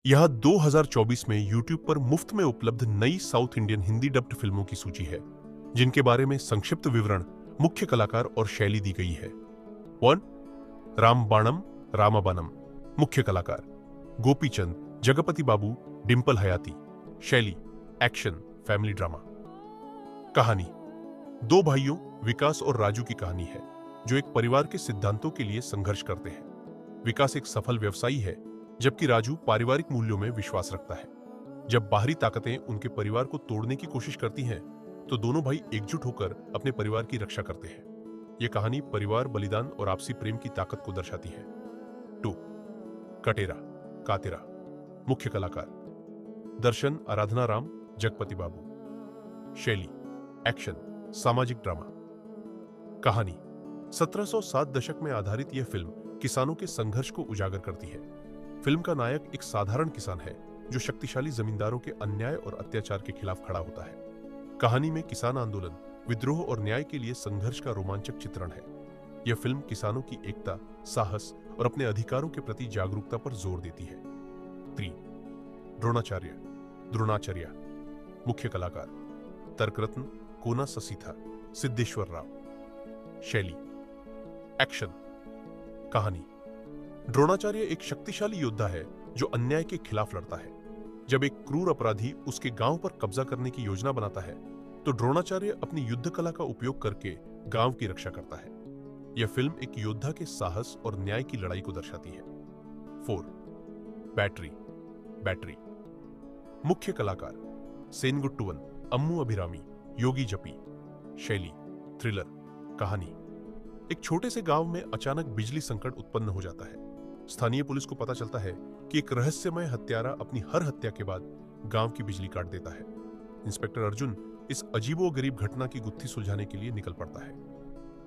यह 2024 में YouTube पर मुफ्त में उपलब्ध नई साउथ इंडियन हिंदी डब्ड फिल्मों की सूची है, जिनके बारे में संक्षिप्त विवरण, मुख्य कलाकार और शैली दी गई है। 1. रामबाणम रामाबाणम। मुख्य कलाकार गोपीचंद, जगपति बाबू, डिंपल हयाती। शैली एक्शन, फैमिली ड्रामा। कहानी दो भाइयों विकास और राजू की कहानी है, जो एक परिवार के सिद्धांतों के लिए संघर्ष करते हैं। विकास एक सफल व्यवसायी है, जबकि राजू पारिवारिक मूल्यों में विश्वास रखता है। जब बाहरी ताकतें उनके परिवार को तोड़ने की कोशिश करती हैं, तो दोनों भाई एकजुट होकर अपने परिवार की रक्षा करते हैं। यह कहानी परिवार, बलिदान और आपसी प्रेम की ताकत को दर्शाती है। 2. कटेरा कातेरा। मुख्य कलाकार दर्शन, आराधना राम, जगपति बाबू। शैली एक्शन, सामाजिक ड्रामा। कहानी 1707 दशक में आधारित यह फिल्म किसानों के संघर्ष को उजागर करती है। फिल्म का नायक एक साधारण किसान है, जो शक्तिशाली जमींदारों के अन्याय और अत्याचार के खिलाफ खड़ा होता है। कहानी में किसान आंदोलन, विद्रोह और न्याय के लिए संघर्ष का रोमांचक चित्रण है। यह फिल्म किसानों की एकता, साहस और अपने अधिकारों के प्रति जागरूकता पर जोर देती है। 3. द्रोणाचार्य। मुख्य कलाकार तर्करत्न, कोना ससीथा, सिद्धेश्वर राव। शैली एक्शन। कहानी द्रोणाचार्य एक शक्तिशाली योद्धा है, जो अन्याय के खिलाफ लड़ता है। जब एक क्रूर अपराधी उसके गांव पर कब्जा करने की योजना बनाता है, तो द्रोणाचार्य अपनी युद्ध कला का उपयोग करके गांव की रक्षा करता है। यह फिल्म एक योद्धा के साहस और न्याय की लड़ाई को दर्शाती है। 4. बैटरी। मुख्य कलाकार सेनगुट्टुवन, अम्मू अभिरामी, योगी जपी। शैली थ्रिलर। कहानी एक छोटे से गांव में अचानक बिजली संकट उत्पन्न हो जाता है। स्थानीय पुलिस को पता चलता है कि एक रहस्यमय हत्यारा अपनी हर हत्या के बाद गांव की बिजली काट देता है। इंस्पेक्टर अर्जुन इस अजीबोगरीब घटना की गुत्थी सुलझाने के लिए निकल पड़ता है।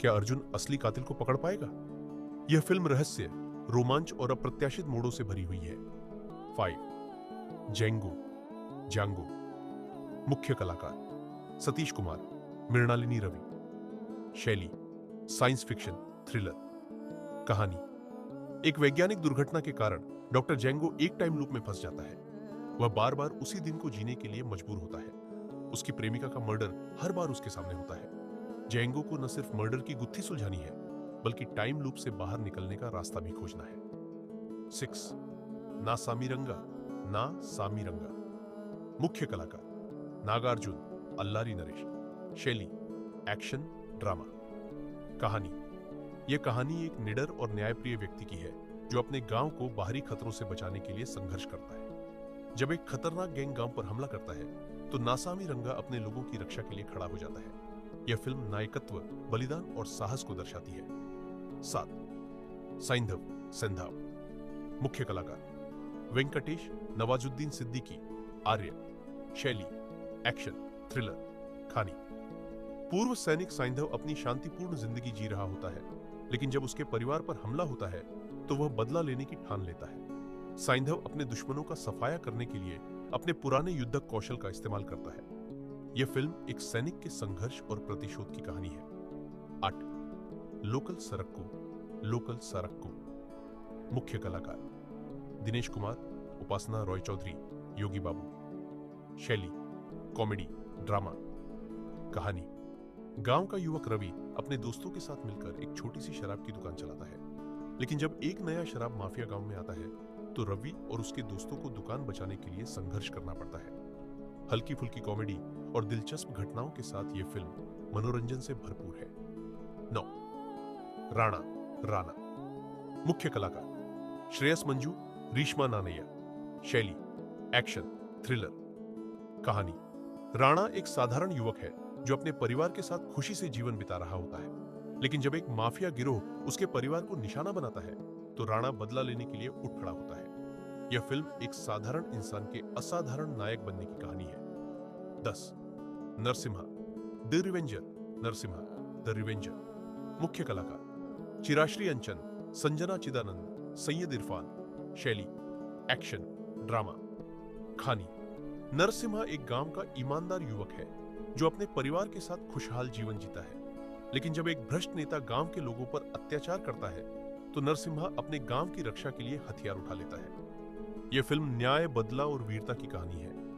क्या अर्जुन असली कातिल को पकड़ पाएगा? यह फिल्म रहस्य, रोमांच और अप्रत्याशित मोड़ों से भरी हुई है। 5. जांगो। मुख्य कलाकार सतीश कुमार, मृणालिनी रवि। शैली साइंस फिक्शन, थ्रिलर। कहानी एक वैज्ञानिक दुर्घटना के कारण डॉक्टर जेंगो एक टाइम लूप में फंस जाता है। वह बार बार उसी दिन को जीने के लिए मजबूर होता है। उसकी प्रेमिका का मर्डर हर बार उसके सामने होता है। जेंगो को न सिर्फ मर्डर की गुत्थी सुलझानी है, बल्कि टाइम लूप से बाहर निकलने का रास्ता भी खोजना है। 6. ना सामी रंगा। मुख्य कलाकार नागार्जुन, अल्लारी नरेश। शैली एक्शन, ड्रामा। कहानी यह कहानी एक निडर और न्यायप्रिय व्यक्ति की है, जो अपने गांव को बाहरी खतरों से बचाने के लिए संघर्ष करता है। जब एक खतरनाक गैंग गांव पर हमला करता है, तो नासामी रंगा अपने लोगों की रक्षा के लिए खड़ा हो जाता है। यह फिल्म नायकत्व, बलिदान और साहस को दर्शाती है। 7. सेंधाव। मुख्य कलाकार वेंकटेश, नवाजुद्दीन सिद्दीकी, आर्य। शैली एक्शन, थ्रिलर। कहानी पूर्व सैनिक साइंधव अपनी शांतिपूर्ण जिंदगी जी रहा होता है, लेकिन जब उसके परिवार पर हमला होता है, तो वह बदला लेने की ठान लेता है। साइंधव अपने दुश्मनों का सफाया करने के लिए अपने पुराने युद्धक कौशल का इस्तेमाल करता है। यह फिल्म एक सैनिक के संघर्ष और प्रतिशोध की कहानी है। 8. लोकल सरक्को। मुख्य कलाकार दिनेश कुमार, उपासना रॉय चौधरी, योगी बाबू। शैली कॉमेडी, ड्रामा। कहानी गांव का युवक रवि अपने दोस्तों के साथ मिलकर एक छोटी सी शराब की दुकान चलाता है। लेकिन जब एक नया शराब माफिया गांव में आता है, तो रवि और उसके दोस्तों को दुकान बचाने के लिए संघर्ष करना पड़ता है। हल्की फुल्की कॉमेडी और दिलचस्प घटनाओं के साथ यह फिल्म मनोरंजन से भरपूर है। 9. राणा। मुख्य कलाकार श्रेयस मंजू, रीश्मा नानैया। शैली एक्शन, थ्रिलर। कहानी राणा एक साधारण युवक है, जो अपने परिवार के साथ खुशी से जीवन बिता रहा होता है। लेकिन जब एक माफिया गिरोह उसके परिवार को निशाना बनाता है, तो राणा बदला लेने के लिए उठ खड़ा होता है। यह फिल्म एक साधारण इंसान के असाधारण नायक बनने की कहानी है। 10. Narasimha the revenger. मुख्य कलाकार चिराश्री अंचन, संजना चिदानंद, सैयद इरफान। शैली एक्शन, ड्रामा। कहानी नरसिम्हा एक गांव का ईमानदार युवक है, जो अपने परिवार के साथ खुशहाल जीवन जीता है। लेकिन जब एक भ्रष्ट नेता गांव के लोगों पर अत्याचार करता है, तो नरसिम्हा अपने गांव की रक्षा के लिए हथियार उठा लेता है। यह फिल्म न्याय, बदला और वीरता की कहानी है।